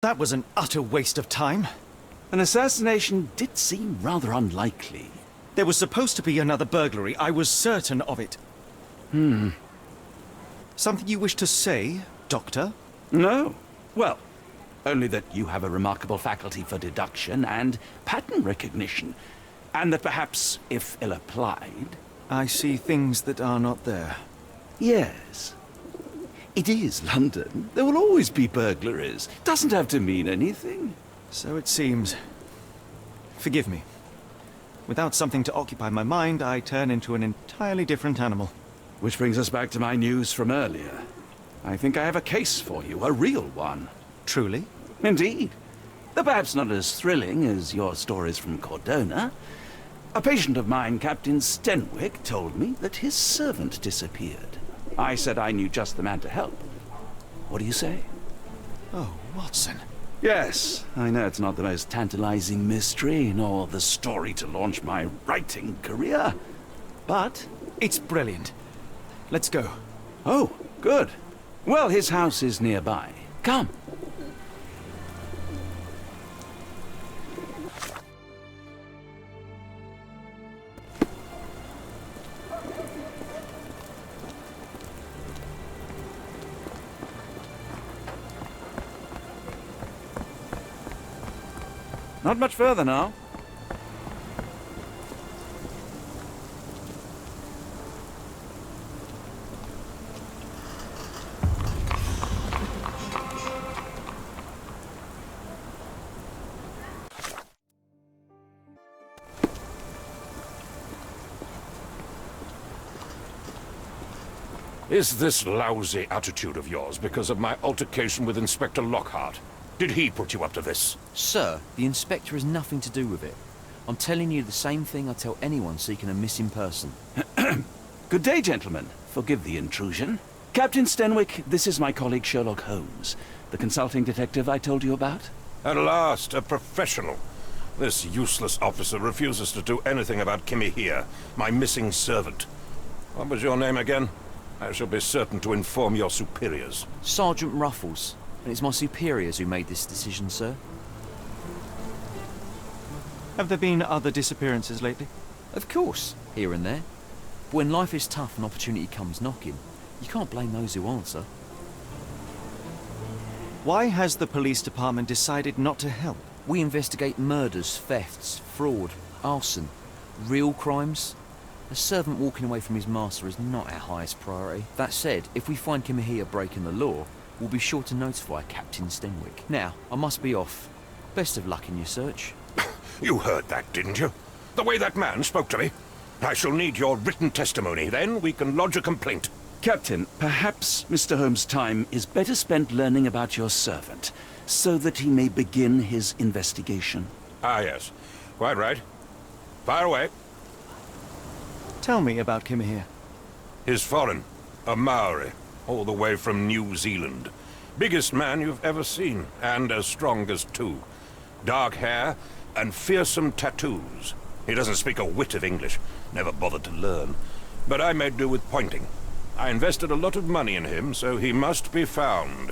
That was an utter waste of time. An assassination did seem rather unlikely. There was supposed to be another burglary. I was certain of it. Something you wish to say, Doctor? No. Well, only that you have a remarkable faculty for deduction and pattern recognition. And that perhaps, if ill-applied... I see things that are not there. Yes. It is London. There will always be burglaries. Doesn't have to mean anything. So it seems. Forgive me. Without something to occupy my mind, I turn into an entirely different animal. Which brings us back to my news from earlier. I think I have a case for you, a real one. Truly? Indeed. Though perhaps not as thrilling as your stories from Cordona. A patient of mine, Captain Stenwick, told me that his servant disappeared. I said I knew just the man to help. What do you say? Oh, Watson. Yes, I know it's not the most tantalizing mystery, nor the story to launch my writing career. But... It's brilliant. Let's go. Oh, good. Well, his house is nearby. Come. Not much further now. Is this lousy attitude of yours because of my altercation with Inspector Lockhart? Did he put you up to this? Sir, the inspector has nothing to do with it. I'm telling you the same thing I tell anyone seeking a missing person. Good day, gentlemen. Forgive the intrusion. Captain Stenwick, this is my colleague Sherlock Holmes, the consulting detective I told you about. At last, a professional. This useless officer refuses to do anything about Kimmy here, my missing servant. What was your name again? I shall be certain to inform your superiors. Sergeant Ruffles. And it's my superiors who made this decision, sir. Have there been other disappearances lately? Of course, here and there. But when life is tough and opportunity comes knocking, you can't blame those who answer. Why has the police department decided not to help? We investigate murders, thefts, fraud, arson, real crimes. A servant walking away from his master is not our highest priority. That said, if we find Kimahia breaking the law, we'll be sure to notify Captain Stenwick. Now, I must be off. Best of luck in your search. You heard that, didn't you? The way that man spoke to me. I shall need your written testimony. Then we can lodge a complaint. Captain, perhaps Mr. Holmes' time is better spent learning about your servant, so that he may begin his investigation. Ah, yes. Quite right. Fire away. Tell me about Kimahia. He's foreign. A Maori. All the way from New Zealand. Biggest man you've ever seen, and as strong as two. Dark hair and fearsome tattoos. He doesn't speak a whit of English, never bothered to learn. But I made do with pointing. I invested a lot of money in him, so he must be found.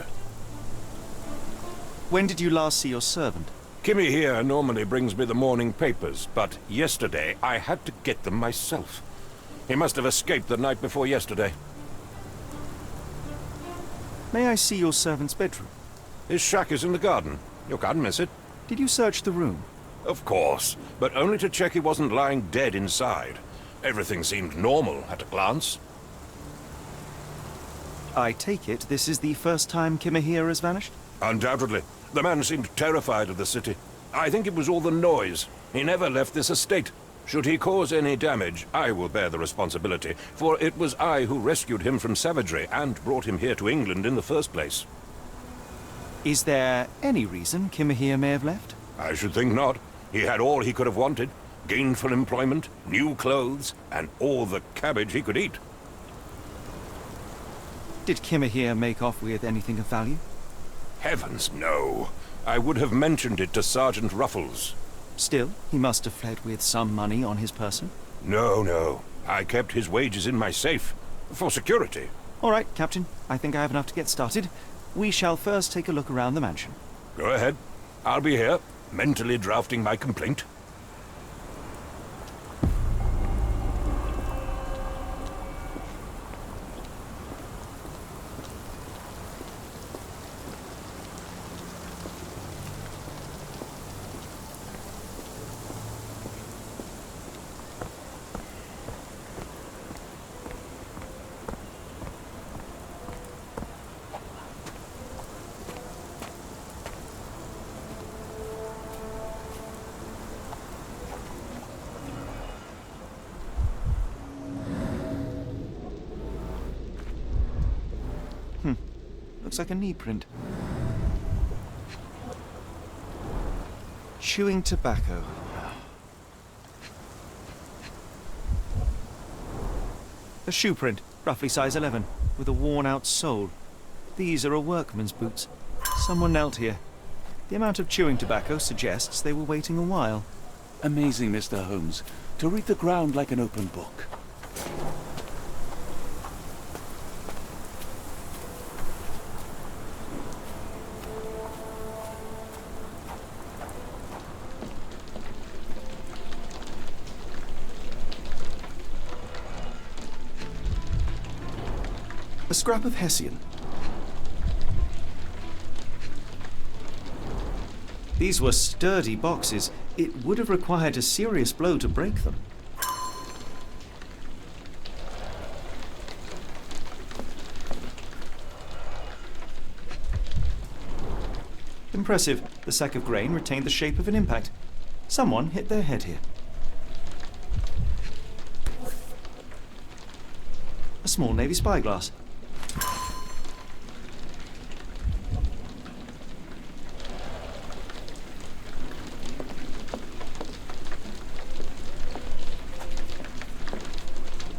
When did you last see your servant? Kimmy here normally brings me the morning papers, but yesterday I had to get them myself. He must have escaped the night before yesterday. May I see your servant's bedroom? His shack is in the garden. You can't miss it. Did you search the room? Of course, but only to check he wasn't lying dead inside. Everything seemed normal at a glance. I take it this is the first time Kimahia has vanished? Undoubtedly. The man seemed terrified of the city. I think it was all the noise. He never left this estate. Should he cause any damage, I will bear the responsibility, for it was I who rescued him from savagery and brought him here to England in the first place. Is there any reason Kimahia may have left? I should think not. He had all he could have wanted. Gainful employment, new clothes, and all the cabbage he could eat. Did Kimahia make off with anything of value? Heavens, no. I would have mentioned it to Sergeant Ruffles. Still, he must have fled with some money on his person. No. I kept his wages in my safe. For security. All right, Captain. I think I have enough to get started. We shall first take a look around the mansion. Go ahead. I'll be here, mentally drafting my complaint. Looks like a knee print. Chewing tobacco. A shoe print, roughly size 11, with a worn-out sole. These are a workman's boots. Someone knelt here. The amount of chewing tobacco suggests they were waiting a while. Amazing, Mr. Holmes. To read the ground like an open book. A scrap of Hessian. These were sturdy boxes. It would have required a serious blow to break them. Impressive. The sack of grain retained the shape of an impact. Someone hit their head here. A small navy spyglass.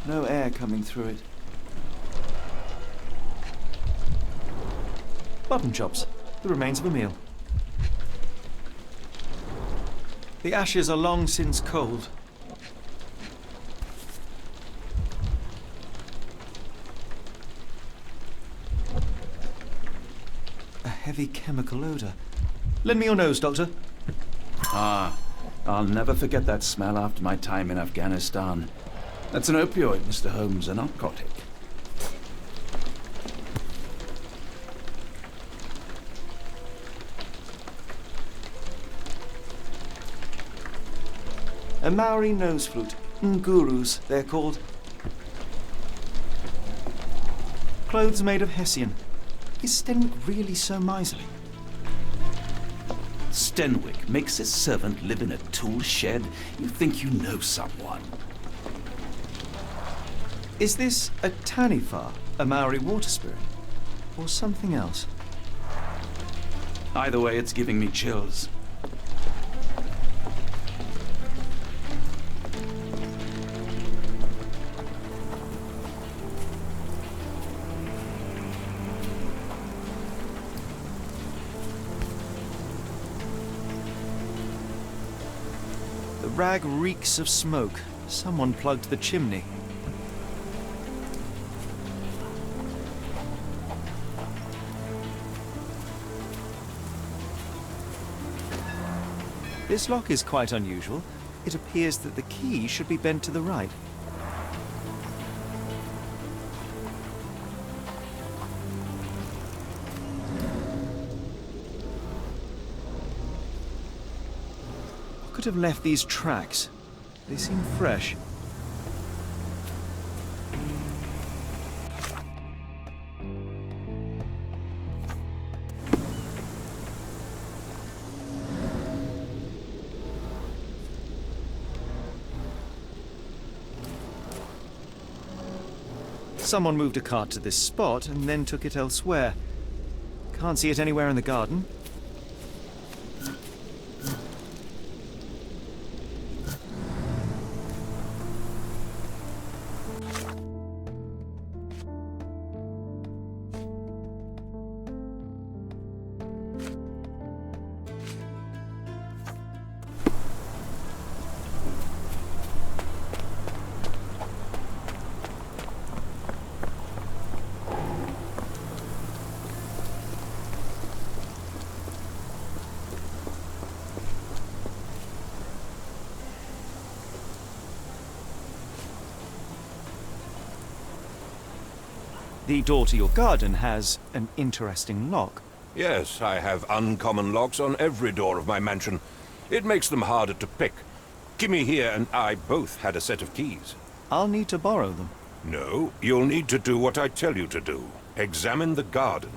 No air coming through it. Button chops, the remains of a meal. The ashes are long since cold. A heavy chemical odor. Lend me your nose, Doctor. Ah, I'll never forget that smell after my time in Afghanistan. That's an opioid, Mr. Holmes, a narcotic. A Maori nose flute. Ngurus, they're called. Clothes made of Hessian. Is Stenwick really so miserly? Stenwick makes his servant live in a tool shed? You think you know someone? Is this a Taniwha, a Maori water spirit, or something else? Either way, it's giving me chills. The rag reeks of smoke. Someone plugged the chimney. This lock is quite unusual. It appears that the key should be bent to the right. I could have left these tracks. They seem fresh. Someone moved a cart to this spot and then took it elsewhere. Can't see it anywhere in the garden. The door to your garden has an interesting lock. Yes, I have uncommon locks on every door of my mansion. It makes them harder to pick. Kimmy here and I both had a set of keys. I'll need to borrow them. No, you'll need to do what I tell you to do. Examine the garden.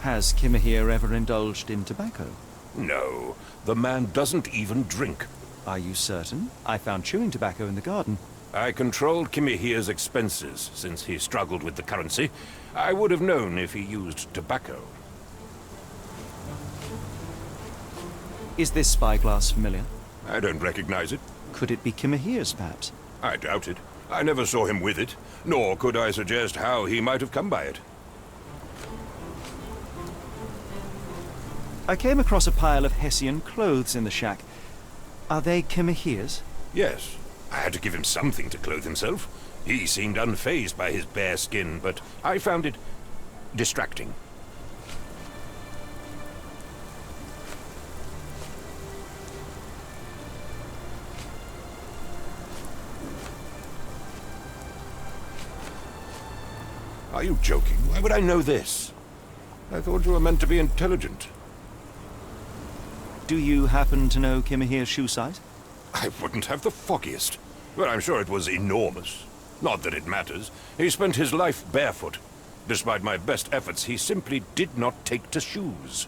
Has Kimahir ever indulged in tobacco? No, the man doesn't even drink. Are you certain? I found chewing tobacco in the garden. I controlled Kimihir's expenses since he struggled with the currency. I would have known if he used tobacco. Is this spyglass familiar? I don't recognize it. Could it be Kimahir's, perhaps? I doubt it. I never saw him with it, nor could I suggest how he might have come by it. I came across a pile of Hessian clothes in the shack. Are they Kimahir's? Yes, I had to give him something to clothe himself. He seemed unfazed by his bare skin, but I found it distracting. Are you joking? Why would I know this? I thought you were meant to be intelligent. Do you happen to know Kimahir's shoe size? I wouldn't have the foggiest. But I'm sure it was enormous. Not that it matters. He spent his life barefoot. Despite my best efforts, he simply did not take to shoes.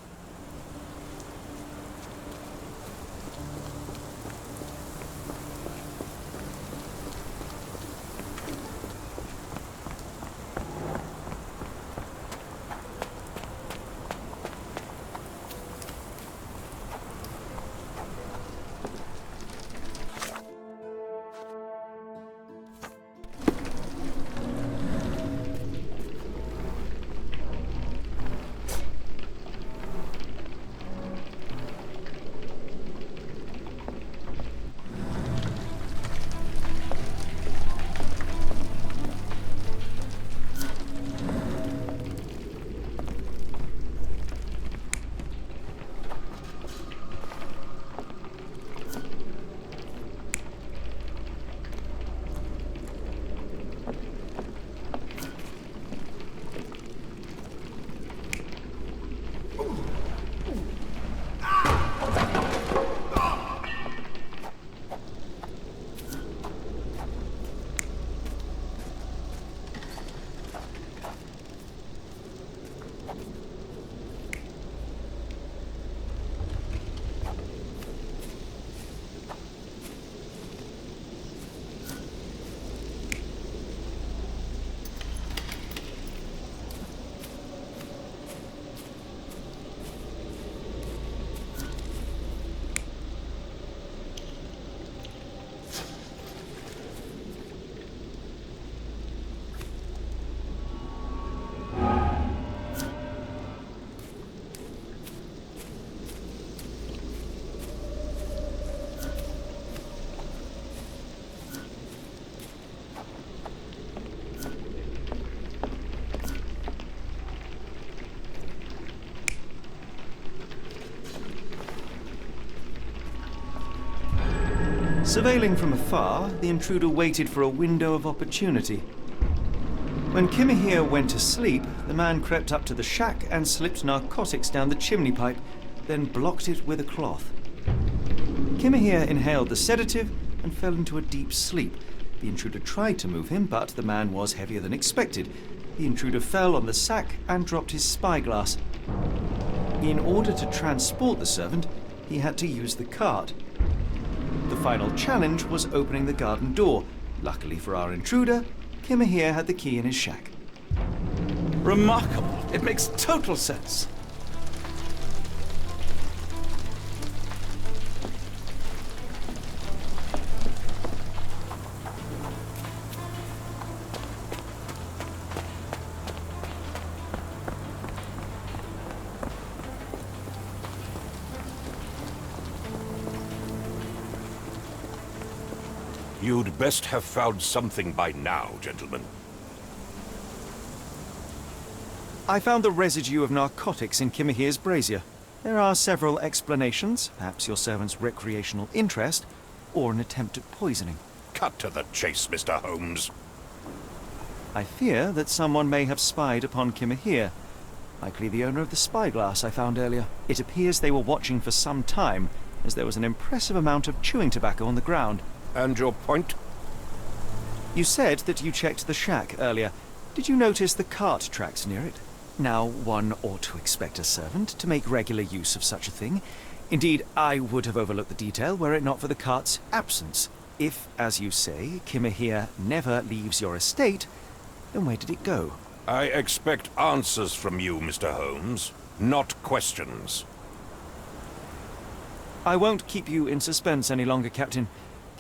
Surveilling from afar, the intruder waited for a window of opportunity. When Kimahir went to sleep, the man crept up to the shack and slipped narcotics down the chimney pipe, then blocked it with a cloth. Kimahir inhaled the sedative and fell into a deep sleep. The intruder tried to move him, but the man was heavier than expected. The intruder fell on the sack and dropped his spyglass. In order to transport the servant, he had to use the cart. The final challenge was opening the garden door. Luckily for our intruder, Kimahir had the key in his shack. Remarkable. It makes total sense. You'd best have found something by now, gentlemen. I found the residue of narcotics in Kimahir's brazier. There are several explanations, perhaps your servant's recreational interest, or an attempt at poisoning. cut to the chase, Mr. Holmes. I fear that someone may have spied upon Kimahir. Likely the owner of the spyglass I found earlier. It appears they were watching for some time, as there was an impressive amount of chewing tobacco on the ground. And your point? You said that you checked the shack earlier. Did you notice the cart tracks near it? Now, one ought to expect a servant to make regular use of such a thing. Indeed, I would have overlooked the detail were it not for the cart's absence. If, as you say, Kimahir never leaves your estate, then where did it go? I expect answers from you, Mr. Holmes, not questions. I won't keep you in suspense any longer, Captain.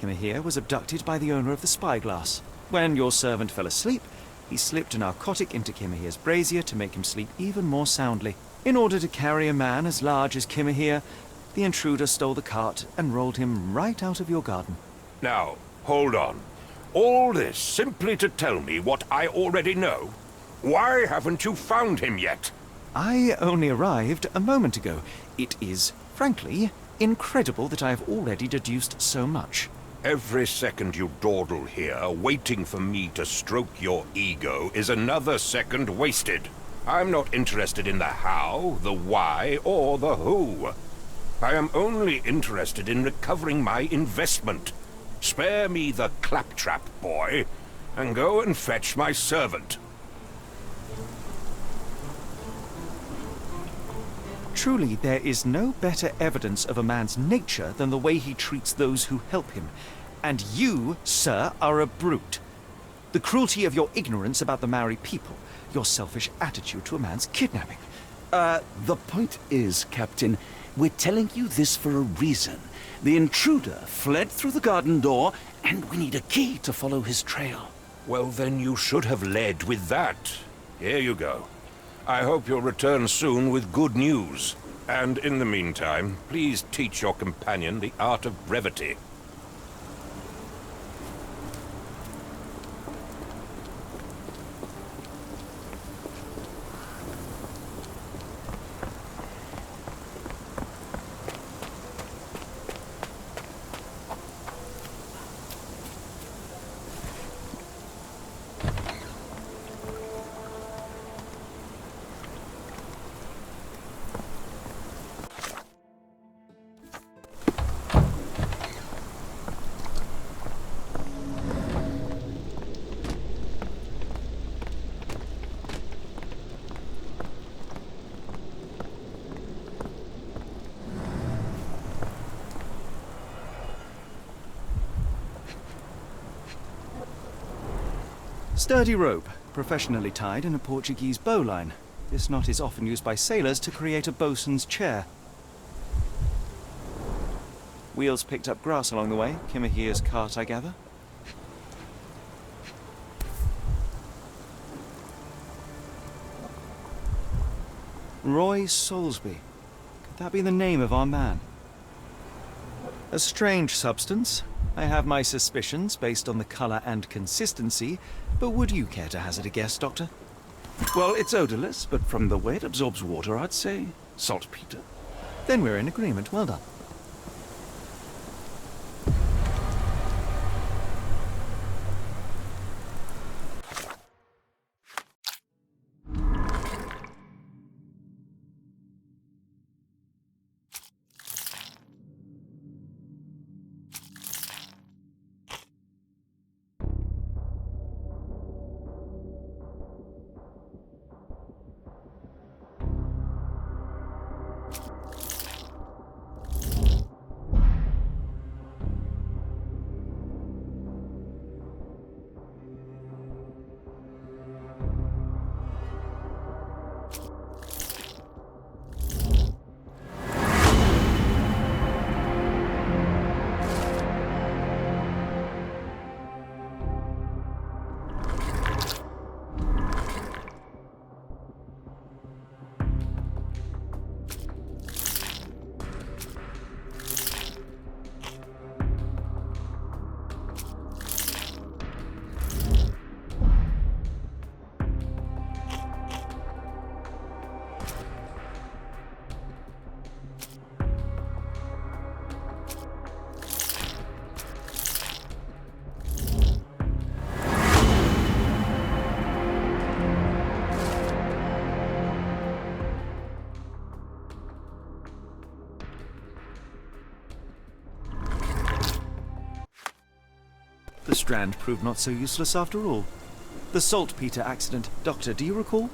Kimahir was abducted by the owner of the spyglass. When your servant fell asleep, he slipped a narcotic into Kimahir's brazier to make him sleep even more soundly. In order to carry a man as large as Kimahir, the intruder stole the cart and rolled him right out of your garden. Now, hold on. All this simply to tell me what I already know? Why haven't you found him yet? I only arrived a moment ago. It is, frankly, incredible that I have already deduced so much. Every second you dawdle here, waiting for me to stroke your ego, is another second wasted. I'm not interested in the how, the why, or the who. I am only interested in recovering my investment. Spare me the claptrap, boy, and go and fetch my servant. Truly, there is no better evidence of a man's nature than the way he treats those who help him. And you, sir, are a brute. The cruelty of your ignorance about the Maori people, your selfish attitude to a man's kidnapping. The point is, Captain, we're telling you this for a reason. The intruder fled through the garden door, and we need a key to follow his trail. Well, then you should have led with that. Here you go. I hope you'll return soon with good news. And in the meantime, please teach your companion the art of brevity. Sturdy rope, professionally tied in a Portuguese bowline. This knot is often used by sailors to create a bosun's chair. Wheels picked up grass along the way. Kimahir's cart, I gather. Roy Soulsby. Could that be the name of our man? A strange substance. I have my suspicions based on the colour and consistency, but would you care to hazard a guess, Doctor? Well, it's odorless, but from the way it absorbs water, I'd say saltpeter. Then we're in agreement. Well done. Strand proved not so useless after all. The saltpeter accident, Doctor, do you recall?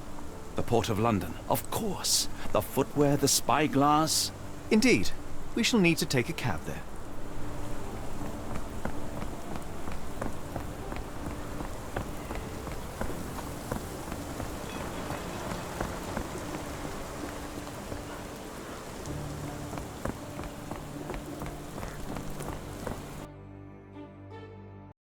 The Port of London, of course. The footwear, the spyglass. Indeed. We shall need to take a cab there.